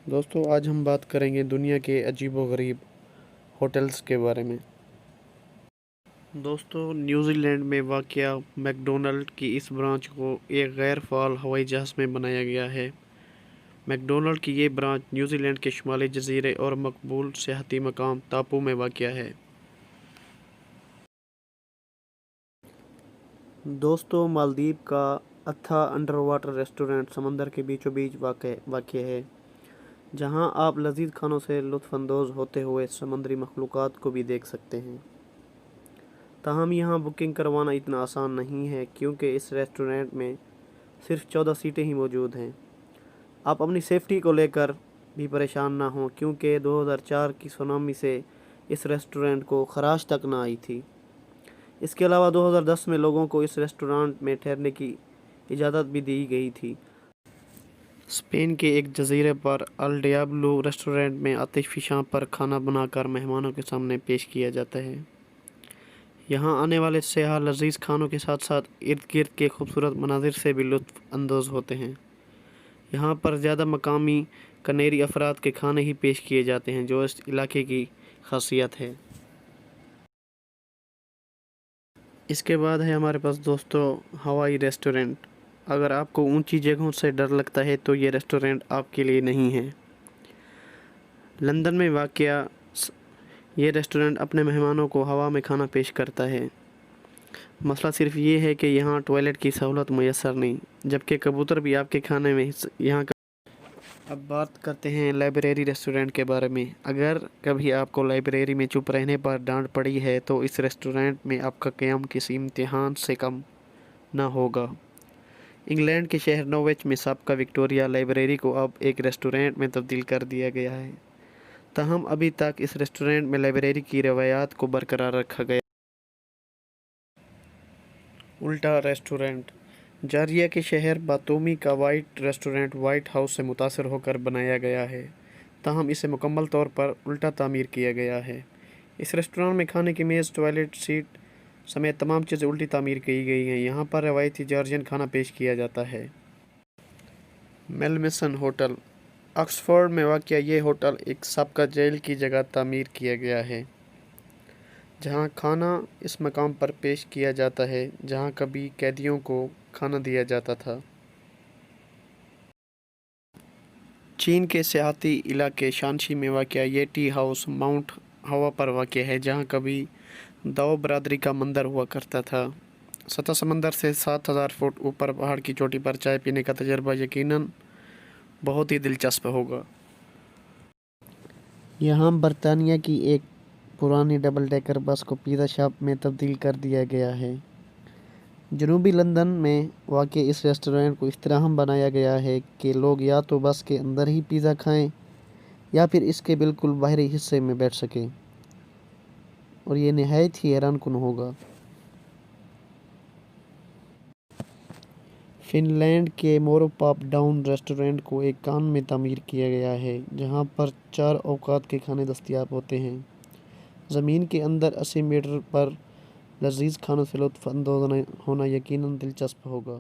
دوستو آج ہم بات کریں گے دنیا کے عجیب و غریب ہوٹلز کے بارے میں۔ دوستو نیوزی لینڈ میں واقع میک ڈونلڈ کی اس برانچ کو ایک غیر فعال ہوائی جہاز میں بنایا گیا ہے۔ میک ڈونلڈ کی یہ برانچ نیوزی لینڈ کے شمالی جزیرے اور مقبول سیاحتی مقام ٹاپو میں واقع ہے۔ دوستو مالدیپ کا اتھا انڈر واٹر ریسٹورنٹ سمندر کے بیچوں بیچ واقع ہے، جہاں آپ لذیذ کھانوں سے لطف اندوز ہوتے ہوئے سمندری مخلوقات کو بھی دیکھ سکتے ہیں۔ تاہم یہاں بکنگ کروانا اتنا آسان نہیں ہے، کیونکہ اس ریسٹورنٹ میں صرف 14 سیٹیں ہی موجود ہیں۔ آپ اپنی سیفٹی کو لے کر بھی پریشان نہ ہوں، کیونکہ 2004 کی سونامی سے اس ریسٹورنٹ کو خراش تک نہ آئی تھی۔ اس کے علاوہ 2010 میں لوگوں کو اس ریسٹورنٹ میں ٹھہرنے کی اجازت بھی دی گئی تھی۔ اسپین کے ایک جزیرے پر ال ڈیابلو ریسٹورنٹ میں آتش فشاں پر کھانا بنا کر مہمانوں کے سامنے پیش کیا جاتا ہے۔ یہاں آنے والے سیاح لذیذ کھانوں کے ساتھ ساتھ ارد گرد کے خوبصورت مناظر سے بھی لطف اندوز ہوتے ہیں۔ یہاں پر زیادہ مقامی کنیری افراد کے کھانے ہی پیش کیے جاتے ہیں، جو اس علاقے کی خاصیت ہے۔ اس کے بعد ہے ہمارے پاس دوستو ہوائی ریسٹورنٹ۔ اگر آپ کو اونچی جگہوں سے ڈر لگتا ہے تو یہ ریسٹورنٹ آپ کے لیے نہیں ہے۔ لندن میں واقع یہ ریسٹورنٹ اپنے مہمانوں کو ہوا میں کھانا پیش کرتا ہے۔ مسئلہ صرف یہ ہے کہ یہاں ٹوائلٹ کی سہولت میسر نہیں، جبکہ کبوتر بھی آپ کے کھانے میں یہاں کا۔ اب بات کرتے ہیں لائبریری ریسٹورنٹ کے بارے میں۔ اگر کبھی آپ کو لائبریری میں چپ رہنے پر ڈانٹ پڑی ہے تو اس ریسٹورنٹ میں آپ کا قیام کسی امتحان سے کم نہ ہوگا۔ انگلینڈ کے شہر نووچ میں سابقہ وکٹوریہ لائبریری کو اب ایک ریسٹورنٹ میں تبدیل کر دیا گیا ہے، تاہم ابھی تک اس ریسٹورنٹ میں لائبریری کی روایات کو برقرار رکھا گیا۔ الٹا ریسٹورنٹ۔ جارجیا کے شہر باتومی کا وائٹ ریسٹورنٹ وائٹ ہاؤس سے متاثر ہو کر بنایا گیا ہے، تاہم اسے مکمل طور پر الٹا تعمیر کیا گیا ہے۔ اس ریسٹورنٹ میں کھانے کی میز، ٹوائلٹ سیٹ سمیت تمام چیزیں الٹی تعمیر کی گئی ہیں۔ یہاں پر روایتی جارجین کھانا پیش کیا جاتا ہے۔ میلمسن ہوٹل۔ آکسفورڈ میں واقع یہ ہوٹل ایک سابقہ جیل کی جگہ تعمیر کیا گیا ہے، جہاں کھانا اس مقام پر پیش کیا جاتا ہے جہاں کبھی قیدیوں کو کھانا دیا جاتا تھا۔ چین کے سیاحتی علاقے شانشی میں واقع یہ ٹی ہاؤس ماؤنٹ ہوا پر واقع ہے، جہاں کبھی داؤ برادری کا مندر ہوا کرتا تھا۔ سطح سمندر سے 7000 فٹ اوپر پہاڑ کی چوٹی پر چائے پینے کا تجربہ یقیناً بہت ہی دلچسپ ہوگا۔ یہاں برطانیہ کی ایک پرانی ڈبل ڈیکر بس کو پیزا شاپ میں تبدیل کر دیا گیا ہے۔ جنوبی لندن میں واقع اس ریسٹورنٹ کو اس طرح بنایا گیا ہے کہ لوگ یا تو بس کے اندر ہی پیزا کھائیں یا پھر اس کے بالکل باہری حصے میں بیٹھ سکیں، اور یہ نہایت ہی حیران کن ہوگا۔ فن لینڈ کے موروپاپ ڈاؤن ریسٹورنٹ کو ایک کان میں تعمیر کیا گیا ہے، جہاں پر 4 اوقات کے کھانے دستیاب ہوتے ہیں۔ زمین کے اندر 80 میٹر پر لذیذ کھانوں سے لطف اندوز ہونا یقیناً دلچسپ ہوگا۔